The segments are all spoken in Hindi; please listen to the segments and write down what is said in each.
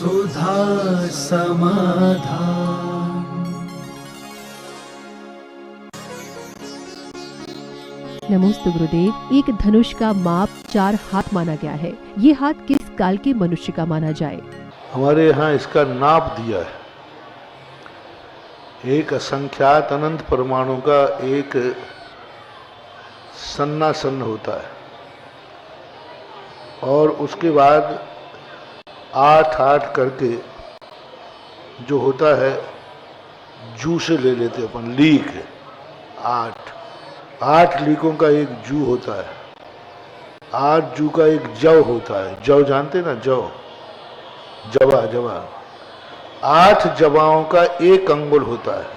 सुधा समाधान। नमोस्तु गुरुदेव। एक धनुष का माप 4 हाथ माना गया है। ये हाथ किस काल के मनुष्य का माना जाए? हमारे यहाँ इसका नाप दिया है। एक असंख्यात अनंत परमाणु का एक सन्ना सन्न होता है और उसके बाद 8-8 करके जो होता है जू से ले लेते अपन, लीक है 8 लीकों का एक जू होता है। 8 जू का एक जव होता है। जव जानते ना, जव, जवा 8 जवाओं का एक अंगुल होता है।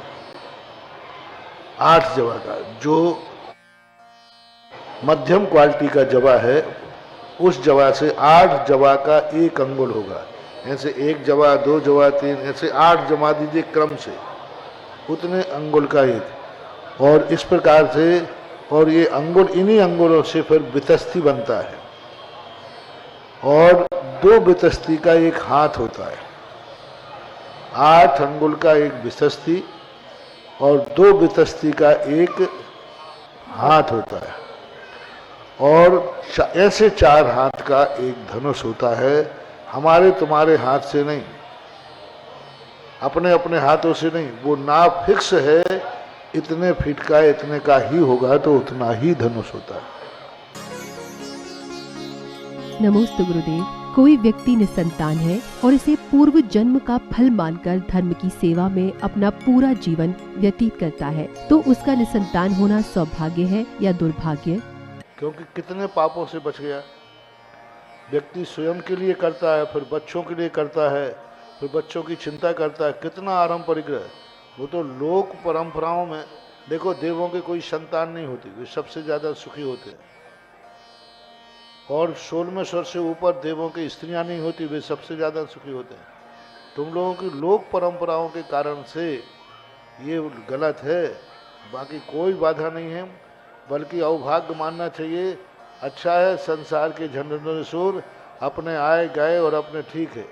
8 जवा का जो मध्यम क्वालिटी का जवा है, उस जवा से 8 जवा का एक अंगुल होगा। ऐसे 1 जवा, 2 जवा, 3, ऐसे 8 जमा दीजिए क्रम से, उतने अंगुल का एक। और इस प्रकार से, और ये अंगुल, इन्हीं अंगुलों से फिर बितस्ती बनता है और 2 बितस्ती का एक हाथ होता है। 8 अंगुल का एक बितस्ती और 2 बितस्ती का एक हाथ होता है और ऐसे 4 हाथ का एक धनुष होता है। हमारे तुम्हारे हाथ से नहीं, अपने अपने हाथों से नहीं, वो नाप फिक्स है, इतने फीट का, इतने का ही होगा तो उतना ही धनुष होता है। नमोस्तु गुरुदेव। कोई व्यक्ति निसंतान है और इसे पूर्व जन्म का फल मानकर धर्म की सेवा में अपना पूरा जीवन व्यतीत करता है, तो उसका निसंतान होना सौभाग्य है या दुर्भाग्य? क्योंकि कितने पापों से बच गया। व्यक्ति स्वयं के लिए करता है, फिर बच्चों के लिए करता है, फिर बच्चों की चिंता करता है, कितना आरंभ परिग्रह। वो तो लोक परंपराओं में देखो, देवों के कोई संतान नहीं होती, वे सबसे ज्यादा सुखी होते हैं। और 16वें से ऊपर देवों की स्त्रियां नहीं होती, वे सबसे ज्यादा सुखी होते हैं। तुम लोगों की लोक परंपराओं के कारण से ये गलत है, बाकी कोई बाधा नहीं है, बल्कि अवभाग्य मानना चाहिए। अच्छा है संसार के झंझटों अपने आए गए और अपने ठीक है,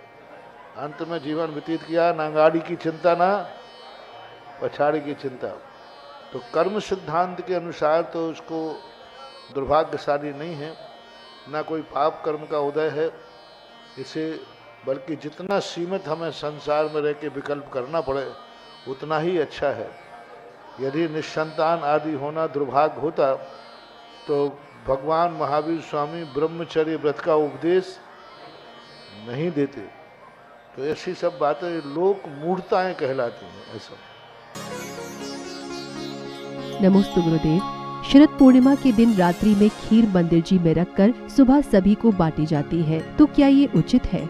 अंत में जीवन व्यतीत किया, ना गाड़ी की चिंता ना पछाड़ी की चिंता। तो कर्म सिद्धांत के अनुसार तो उसको दुर्भाग्यशाली नहीं है, ना कोई पाप कर्म का उदय है इसे, बल्कि जितना सीमित हमें संसार में रह के विकल्प करना पड़े उतना ही अच्छा है। यदि निसंतान आदि होना दुर्भाग्य होता तो भगवान महावीर स्वामी ब्रह्मचर्य व्रत का उपदेश नहीं देते। तो ऐसी सब बातें लोक मूढ़ताएं कहलाती हैं। ऐसा। नमोस्तु गुरुदेव। शरद पूर्णिमा के दिन रात्रि में खीर मंदिर जी में रखकर सुबह सभी को बांटी जाती है, तो क्या ये उचित है?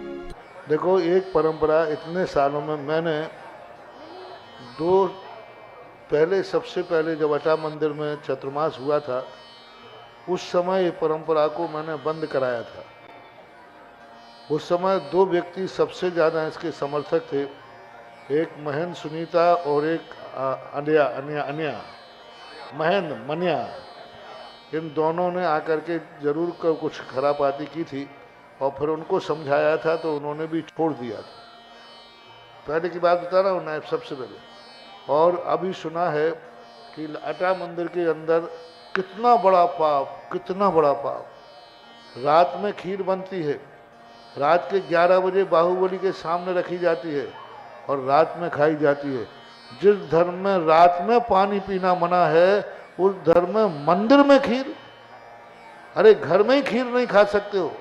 देखो, एक परंपरा इतने सालों में मैंने सबसे पहले जब अटा मंदिर में चतुर्मास हुआ था, उस समय ये परंपरा को मैंने बंद कराया था। उस समय 2 व्यक्ति सबसे ज़्यादा इसके समर्थक थे, एक महेंद्र सुनीता और एक अन्या महेंद्र मनिया। इन दोनों ने आकर के जरूर कुछ खराबाती की थी और फिर उनको समझाया था तो उन्होंने भी छोड़ दिया था। पहले की बात बता रहा हूँ ना, सबसे पहले। और अभी सुना है कि अटा मंदिर के अंदर कितना बड़ा पाप। रात में खीर बनती है, रात के 11 बजे बाहुबली के सामने रखी जाती है और रात में खाई जाती है। जिस धर्म में रात में पानी पीना मना है, उस धर्म में मंदिर में खीर। अरे घर में ही खीर नहीं खा सकते हो,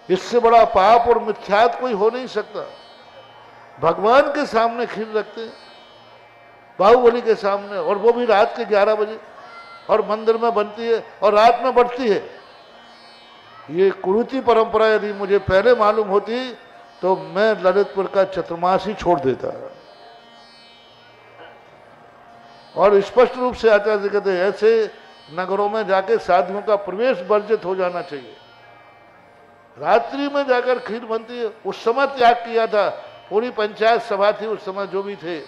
इससे बड़ा पाप और मिथ्यात कोई हो नहीं सकता। भगवान के सामने खीर रखते हैं, बाहुबली के सामने, और वो भी रात के 11 बजे, और मंदिर में बनती है और रात में बढ़ती है। ये कुरीति परंपरा यदि मुझे पहले मालूम होती तो मैं ललितपुर का चतुर्मास ही छोड़ देता। और स्पष्ट रूप से आचार्य जी कहते हैं, ऐसे नगरों में जाके साधुओं का प्रवेश वर्जित हो जाना चाहिए। रात्रि में जाकर खीर बनती है, उस समय त्याग किया था, पूरी पंचायत सभा थी उस समय, जो भी थे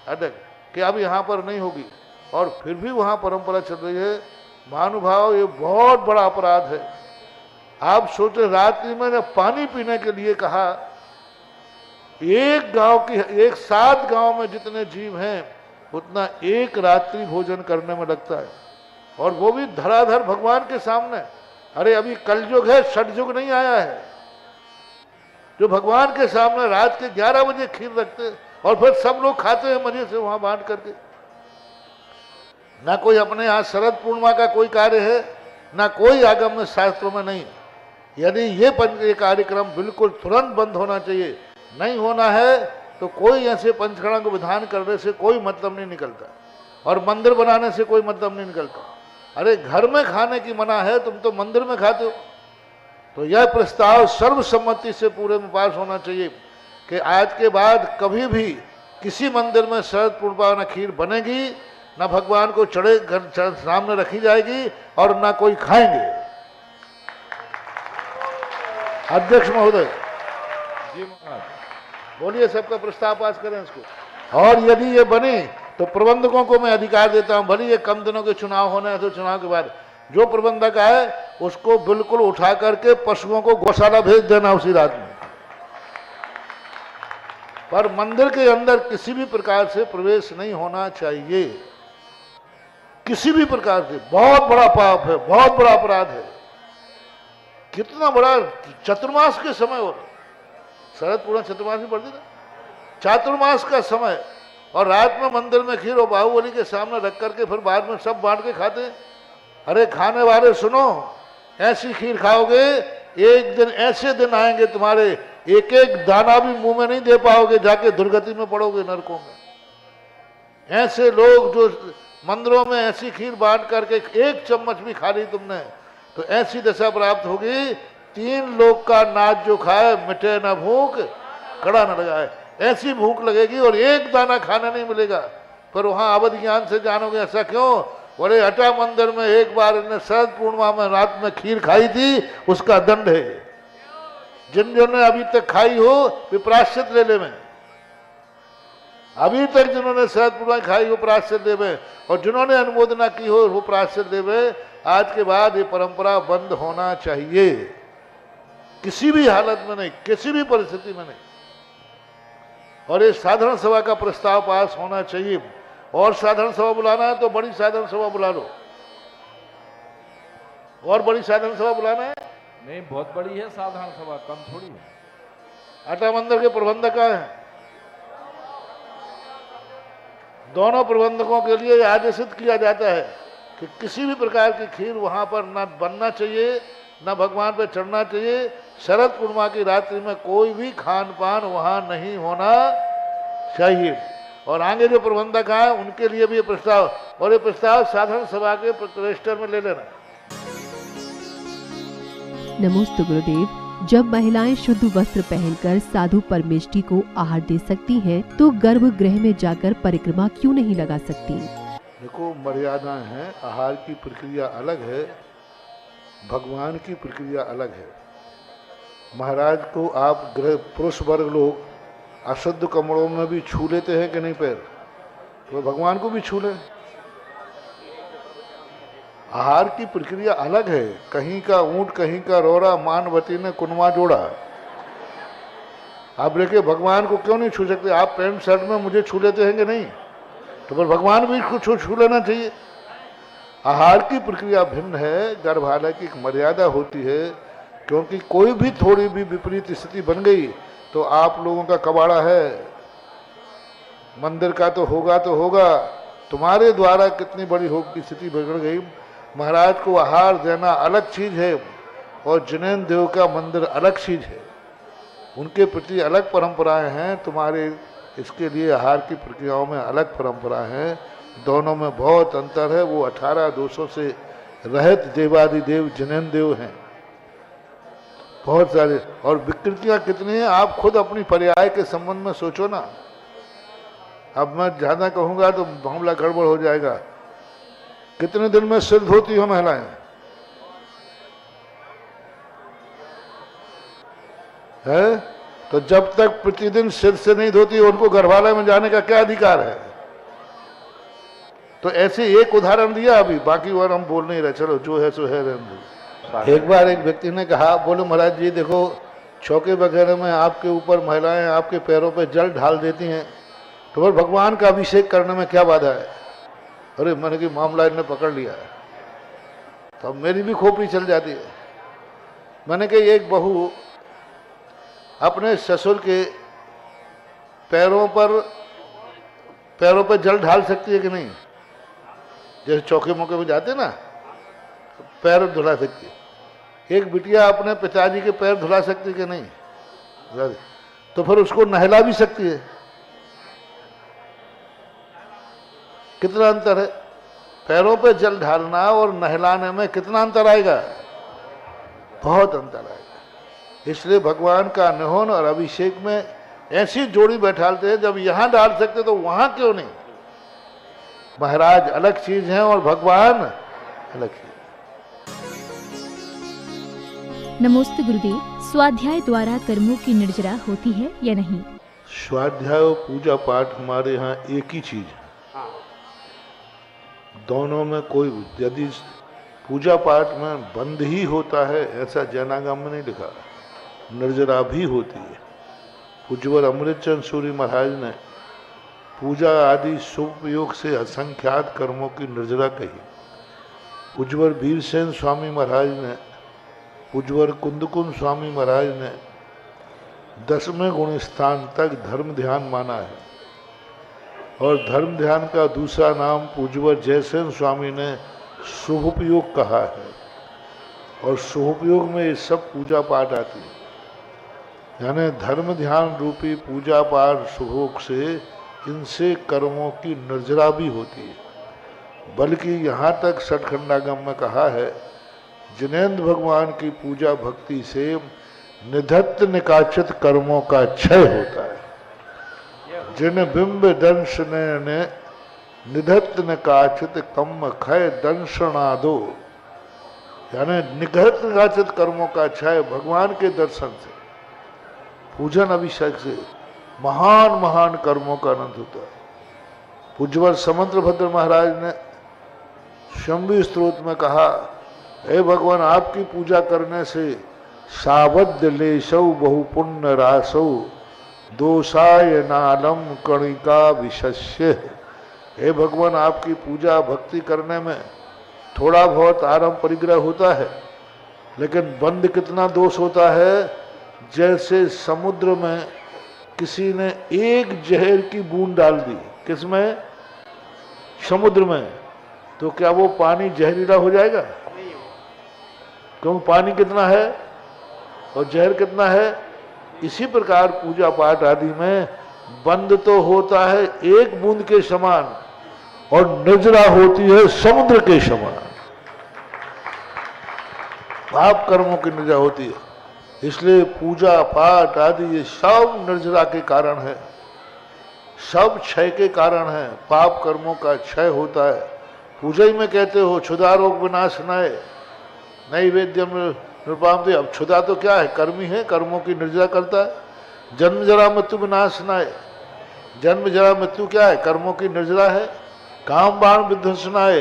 अटक कि अब यहाँ पर नहीं होगी, और फिर भी वहाँ परंपरा चल रही है। महानुभाव, ये बहुत बड़ा अपराध है। आप सोचे, रात्रि में पानी पीने के लिए कहा एक गांव की, एक 7 गांव में जितने जीव हैं उतना एक रात्रि भोजन करने में लगता है, और वो भी धराधर भगवान के सामने। अरे अभी कलयुग है, सतयुग नहीं आया है, जो भगवान के सामने रात के 11 बजे खीर रखते और फिर सब लोग खाते हैं मजे से वहां बांट करके। ना कोई अपने यहाँ शरद पूर्णिमा का कोई कार्य है, ना कोई आगम में शास्त्रों में नहीं। यदि ये कार्यक्रम बिल्कुल तुरंत बंद होना चाहिए, नहीं होना है तो कोई ऐसे पंचकर्म को विधान करने से कोई मतलब नहीं निकलता, और मंदिर बनाने से कोई मतलब नहीं निकलता। अरे घर में खाने की मना है, तुम तो मंदिर में खाते हो। तो यह प्रस्ताव सर्वसम्मति से पूरे में पास होना चाहिए कि आज के बाद कभी भी किसी मंदिर में शरद पूर्णिमा न खीर बनेगी, न भगवान को चढ़े घर सामने रखी जाएगी, और न कोई खाएंगे। अध्यक्ष महोदय जी महाराज, बोलिए, सबका प्रस्ताव पास करें इसको। और यदि ये बने तो प्रबंधकों को मैं अधिकार देता हूं, भले ये कम दिनों के चुनाव होने हैं तो चुनाव के बाद जो प्रबंधक आए उसको बिल्कुल उठा करके पशुओं को गौशाला भेज देना उसी रात में। पर मंदिर के अंदर किसी भी प्रकार से प्रवेश नहीं होना चाहिए, किसी भी प्रकार से। बहुत बड़ा पाप है, बहुत बड़ा अपराध है। कितना बड़ा चतुर्मास के समय हो, शरद पूर्णिमा चतुर्मास भी पड़ती ना, चातुर्मास का समय, और रात में मंदिर में खीर और बाहुबली के सामने रख करके फिर बाद में सब बांट के खाते। अरे खाने वाले सुनो, ऐसी खीर खाओगे, एक दिन ऐसे दिन आएंगे तुम्हारे एक एक दाना भी मुंह में नहीं दे पाओगे, जाके दुर्गति में पड़ोगे, नरकों में। ऐसे लोग जो मंदिरों में ऐसी खीर बांट करके एक चम्मच भी खा ली तुमने तो ऐसी दशा प्राप्त होगी, 3 लोग का नाच जो खाए, मिटे न भूख कड़ा न लगाए, ऐसी भूख लगेगी और एक दाना खाना नहीं मिलेगा। पर वहां अवध ज्ञान से जानोगे ऐसा क्यों? बोले हटा मंदिर में एक बार इन्हें शरद पूर्णिमा में रात में खीर खाई थी, उसका दंड है। जिन जिन्होंने अभी तक खाई हो वे प्रायश्चित ले ले में, अभी तक जिन्होंने शरद पूर्णिमा खाई हो प्रायश्चित देवे, और जिन्होंने अनुमोदना की हो वो प्रायश्चित देवे। आज के बाद ये परंपरा बंद होना चाहिए, किसी भी हालत में नहीं, किसी भी परिस्थिति में नहीं। और ये साधारण सभा का प्रस्ताव पास होना चाहिए। और साधारण सभा बुलाना है तो बड़ी साधारण सभा बुला लो, और बड़ी साधारण सभा बुलाना है। नहीं, बहुत बड़ी है साधारण सभा, कम थोड़ी है। आटा मंदिर के प्रबंधक हैं, दोनों प्रबंधकों के लिए आदेशित किया जाता है कि किसी भी प्रकार की खीर वहां पर न बनना चाहिए, न भगवान पे चढ़ना चाहिए। शरद पूर्णिमा की रात्रि में कोई भी खान पान वहां नहीं होना चाहिए। और आगे जो प्रबंधक आए उनके लिए भी ये प्रस्ताव, और ये प्रस्ताव साधारण सभा के रजिस्टर में ले लेना। नमोस्तु गुरुदेव। जब महिलाएं शुद्ध वस्त्र पहनकर साधु परमेष्ठी को आहार दे सकती हैं, तो गर्भगृह में जाकर परिक्रमा क्यों नहीं लगा सकती? देखो, मर्यादाएं हैं, आहार की प्रक्रिया अलग है, भगवान की प्रक्रिया अलग है। महाराज को आप गृह पुरुष वर्ग लोग अशुद्ध कमरों में भी छू लेते हैं कि नहीं पैर, तो भगवान को भी छू लें। आहार की प्रक्रिया अलग है, कहीं का ऊंट कहीं का रोरा, मानवती ने कुनवा जोड़ा। आप देखिए भगवान को क्यों नहीं छू सकते? आप पैंट शर्ट में मुझे छू लेते हैं कि नहीं, तो फिर भगवान भी कुछ छू लेना चाहिए। आहार की प्रक्रिया भिन्न है, गर्भालय की एक मर्यादा होती है, क्योंकि कोई भी थोड़ी भी विपरीत स्थिति बन गई तो आप लोगों का कबाड़ा है। मंदिर का तो होगा, तुम्हारे द्वारा कितनी बड़ी होगी स्थिति बिगड़ गई। महाराज को आहार देना अलग चीज है, और जिनेन्द्र देव का मंदिर अलग चीज है, उनके प्रति अलग परंपराएं हैं। तुम्हारे इसके लिए आहार की प्रक्रियाओं में अलग परंपरा है, दोनों में बहुत अंतर है। वो 18 दोषों से रहित देवादिदेव जिनेन्द्र देव हैं, बहुत सारे। और विकृतियां कितनी हैं, आप खुद अपनी पर्याय के संबंध में सोचो ना। अब मैं ज्यादा कहूंगा तो मामला गड़बड़ हो जाएगा। कितने दिन में सिर धोती हो महिलाएं? है तो जब तक प्रतिदिन सिर से नहीं धोती उनको गर्भालय में जाने का क्या अधिकार है? तो ऐसे एक उदाहरण दिया अभी, बाकी और हम बोल नहीं रहे, चलो जो है सो है रहने दो। एक बार एक व्यक्ति ने कहा, बोले महाराज जी देखो चौके वगैरह में आपके ऊपर महिलाएं आपके पैरों पे जल ढाल देती हैं, तो फिर भगवान का अभिषेक करने में क्या बाधा है? अरे मैंने कि मामला इन्हें पकड़ लिया है, तो अब मेरी भी खोपड़ी चल जाती है। मैंने कहा एक बहू अपने ससुर के पैरों पर जल ढाल सकती है कि नहीं? जैसे चौके मौके पे जाते ना, पैर धुला सकती है। एक बिटिया अपने पिताजी के पैर धुला सकती है कि नहीं? तो फिर उसको नहला भी सकती है। कितना अंतर है? पैरों पे जल ढालना और नहलाने में कितना अंतर आएगा? बहुत अंतर आएगा। इसलिए भगवान का निहोन और अभिषेक में ऐसी जोड़ी बैठालते हैं, जब यहां डाल सकते तो वहां क्यों नहीं? महाराज अलग चीज है और भगवान अलग चीज। नमोस्तु गुरुदेव, स्वाध्याय द्वारा कर्मों की निर्जरा होती है या नहीं? स्वाध्याय और पूजा पाठ हमारे यहाँ एक ही चीज है। दोनों में कोई, यदि पूजा पाठ में बंद ही होता है ऐसा जैनागम में नहीं लिखा, निर्जरा भी होती है। पूज्यवर अमृतचंद सूरी महाराज ने पूजा आदि शुभ योग से असंख्यात कर्मों की निर्जरा कही। पूज्यवर वीरसेन स्वामी महाराज ने, पूज्यवर कुंदकुंद स्वामी महाराज ने 10वें गुण स्थान तक धर्म ध्यान माना है। और धर्म ध्यान का दूसरा नाम पूज्यवर जयसेन स्वामी ने शुभोपयोग कहा है। और शुभोपयोग में ये सब पूजा पाठ आती है। यानी धर्म ध्यान रूपी पूजा पाठ शुभोग से इनसे कर्मों की निर्जरा भी होती है। बल्कि यहाँ तक सठखंडागम में कहा है, जिनेन्द्र भगवान की पूजा भक्ति से निधत्त निकाचित कर्मों का क्षय होता है। जिन बिंब दंश ने निधत्त निकाचित कम क्षय दंशनादो, यानी निधत्त निकाचित कर्मों का क्षय भगवान के दर्शन से, पूजन अभिषेक से महान महान कर्मों का आनंद होता है। पूज्यवर समंत्रभद्र महाराज ने शंभु स्तोत्र में कहा, हे भगवान आपकी पूजा करने से सावध्य लेशौ बहु पुण्य रासौ दोषाय नालम कणिका विशस्य। हे भगवान आपकी पूजा भक्ति करने में थोड़ा बहुत आरंभ परिग्रह होता है, लेकिन बंद कितना दोष होता है। जैसे समुद्र में किसी ने एक जहर की बूंद डाल दी, किसमें? समुद्र में, तो क्या वो पानी जहरीला हो जाएगा? क्योंकि पानी कितना है और जहर कितना है। इसी प्रकार पूजा पाठ आदि में बंद तो होता है एक बूंद के समान और निर्जरा होती है समुद्र के समान। पाप कर्मों की निर्जरा होती है। इसलिए पूजा पाठ आदि ये सब निर्जरा के कारण है, सब क्षय के कारण है। पाप कर्मों का क्षय होता है। पूजा ही में कहते हो क्षुधा रोग विनाशनाय नैवेद्यम नृपामते। अब क्षुधा तो क्या है? कर्म ही है, कर्मों की निर्जरा करता है। जन्म जरा मृत्यु विनाशनाय, जन्म जरा मृत्यु क्या है? कर्मों की निर्जरा है। काम बाण विध्वंसनाय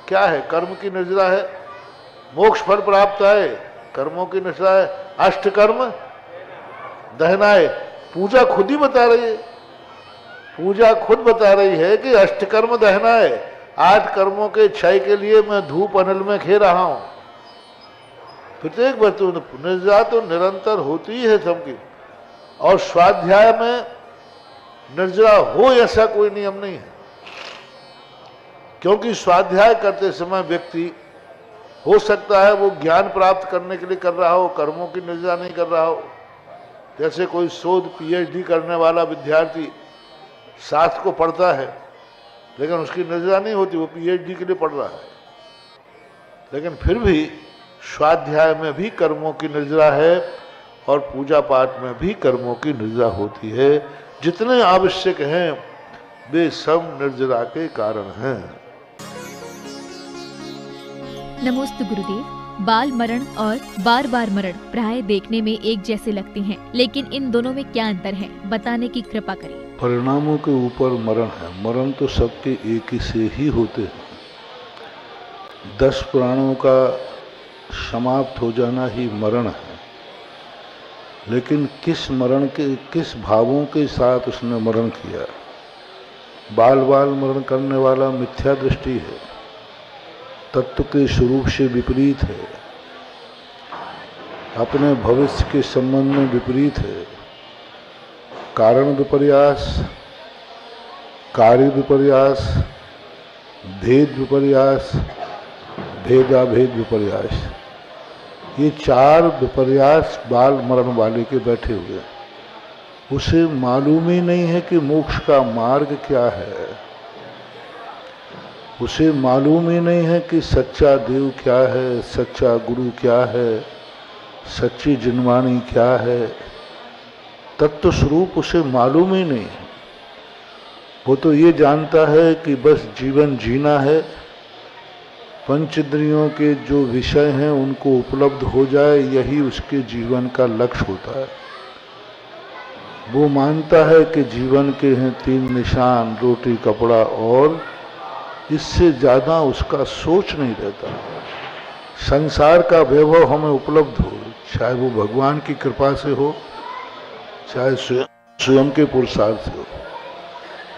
क्या है? कर्म की निर्जरा है। मोक्ष फल प्राप्त है, कर्मों की निर्जरा है। अष्ट कर्म दहनाए, पूजा खुद ही बता रही है, पूजा खुद बता रही है कि अष्टकर्म दहनाए, 8 कर्मों के क्षय के लिए मैं धूप अनल में खे रहा हूं। प्रत्येक वस्तु निर्जरा तो निरंतर होती ही है सबकी। और स्वाध्याय में निर्जरा हो ऐसा कोई नियम नहीं है, क्योंकि स्वाध्याय करते समय व्यक्ति हो सकता है वो ज्ञान प्राप्त करने के लिए कर रहा हो, कर्मों की निर्जरा नहीं कर रहा हो। जैसे कोई शोध पीएचडी करने वाला विद्यार्थी शास्त्र को पढ़ता है, लेकिन उसकी निर्जरा नहीं होती, वो पीएचडी के लिए पढ़ रहा है। लेकिन फिर भी स्वाध्याय में भी कर्मों की निर्जरा है और पूजा पाठ में भी कर्मों की निर्जरा होती है। जितने आवश्यक हैं वे सब निर्जरा के कारण हैं। नमोस्तु गुरुदेव, बाल मरण और बार बार मरण प्राय देखने में एक जैसे लगते हैं, लेकिन इन दोनों में क्या अंतर है, बताने की कृपा करें। परिणामों के ऊपर मरण है। मरण तो सबके एक ही से ही होते हैं। 10 प्राणों का समाप्त हो जाना ही मरण है। लेकिन किस भावों के साथ उसने मरण किया। बाल बाल मरण करने वाला मिथ्या दृष्टि है, तत्व के स्वरूप से विपरीत है, अपने भविष्य के संबंध में विपरीत है। कारण विपर्यास, कार्य विपर्यास, भेद विपर्यास, भेदाभेद विपर्यास, ये 4 विपर्यास बाल मरण वाले के बैठे हुए हैं। उसे मालूम ही नहीं है कि मोक्ष का मार्ग क्या है, उसे मालूम ही नहीं है कि सच्चा देव क्या है, सच्चा गुरु क्या है, सच्ची जिनवाणी क्या है, तत्व स्वरूप उसे मालूम ही नहीं है। वो तो ये जानता है कि बस जीवन जीना है, पंच इंद्रियों के जो विषय हैं उनको उपलब्ध हो जाए, यही उसके जीवन का लक्ष्य होता है। वो मानता है कि जीवन के हैं 3 निशान, रोटी कपड़ा, और इससे ज़्यादा उसका सोच नहीं रहता। संसार का वैभव हमें उपलब्ध हो, चाहे वो भगवान की कृपा से हो, चाहे स्वयं के पुरुषार्थ से हो,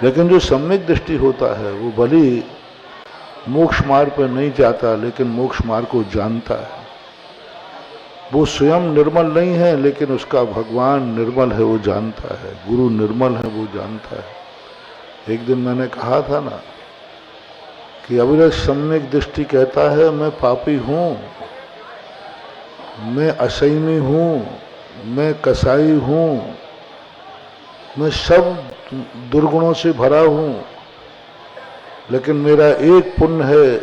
लेकिन जो सम्यक दृष्टि होता है वो भले मोक्ष मार्ग पर नहीं जाता, लेकिन मोक्ष मार्ग को जानता है। वो स्वयं निर्मल नहीं है, लेकिन उसका भगवान निर्मल है वो जानता है, गुरु निर्मल है वो जानता है। एक दिन मैंने कहा था ना कि अविरत सम्यक दृष्टि कहता है मैं पापी हूँ, मैं असंयमी हूँ, मैं कसाई हूँ, मैं सब दुर्गुणों से भरा हूँ, लेकिन मेरा एक पुण्य है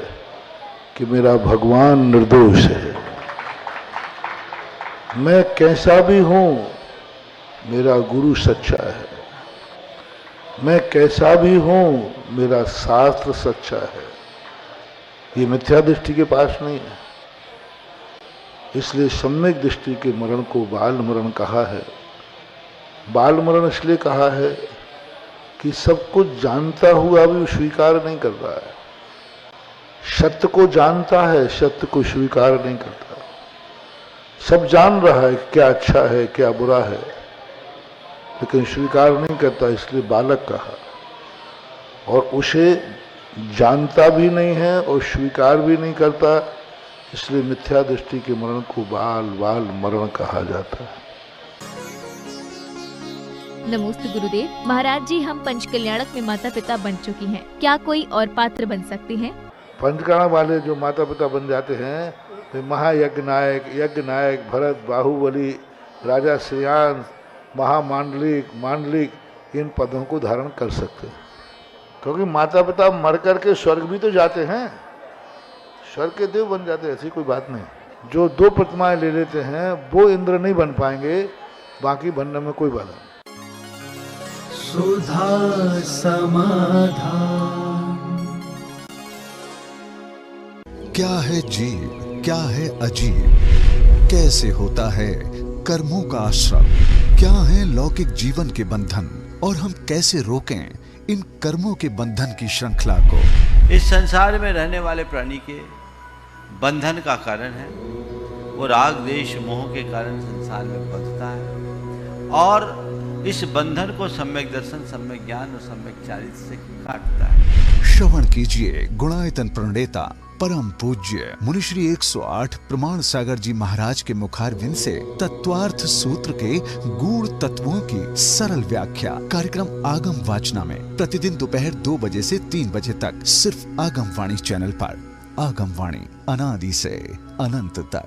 कि मेरा भगवान निर्दोष है। मैं कैसा भी हूँ, मेरा गुरु सच्चा है। मैं कैसा भी हूँ, मेरा शास्त्र सच्चा है। ये मिथ्या दृष्टि के पास नहीं है। इसलिए सम्यक दृष्टि के मरण को बाल मरण कहा है। बाल मरण इसलिए कहा है कि सब कुछ जानता हुआ भी स्वीकार नहीं कर रहा है। सत्य को जानता है, सत्य को स्वीकार नहीं करता। सब जान रहा है क्या अच्छा है क्या बुरा है, लेकिन स्वीकार नहीं करता, इसलिए बालक कहा। और उसे जानता भी नहीं है और स्वीकार भी नहीं करता, इसलिए मिथ्या दृष्टि के मरण को बाल बाल मरण कहा जाता है। नमोस्तु गुरुदेव। महाराज जी, हम पंचकल्याणक में माता पिता बन चुकी हैं, क्या कोई और पात्र बन सकते हैं? पंचकर्ण वाले जो माता पिता बन जाते हैं वे महायज्ञ नायक भरत, बाहुबली, राजा श्रेयांश, महामांडलिक, मांडलिक, इन पदों को धारण कर सकते हैं। क्योंकि माता पिता मर करके स्वर्ग भी तो जाते हैं, स्वर्ग के देव बन जाते हैं, ऐसी कोई बात नहीं। जो 2 प्रतिमाएं ले लेते हैं वो इंद्र नहीं बन पाएंगे, बाकी बनने में कोई बाधा नहीं। सुधा समाधान। क्या है जीव, क्या है अजीब, कैसे होता है कर्मों का आश्रम, क्या है लौकिक जीवन के बंधन, और हम कैसे रोकें इन कर्मों के बंधन की श्रृंखला को। इस संसार में रहने वाले प्राणी के बंधन का कारण है वो राग द्वेष मोह के कारण संसार में बंधता है, और इस बंधन को सम्यक दर्शन, सम्यक ज्ञान और सम्यक चारित्र से काटता है। श्रवण कीजिए गुणायतन प्रणेता परम पूज्य मुनिश्री 108 प्रमाण सागर जी महाराज के मुखारविंद से तत्वार्थ सूत्र के गूढ़ तत्वों की सरल व्याख्या। कार्यक्रम आगम वाचना में प्रतिदिन दोपहर 2 बजे से 3 बजे तक सिर्फ आगम वाणी चैनल पर। आगम वाणी, अनादि से अनंत तक।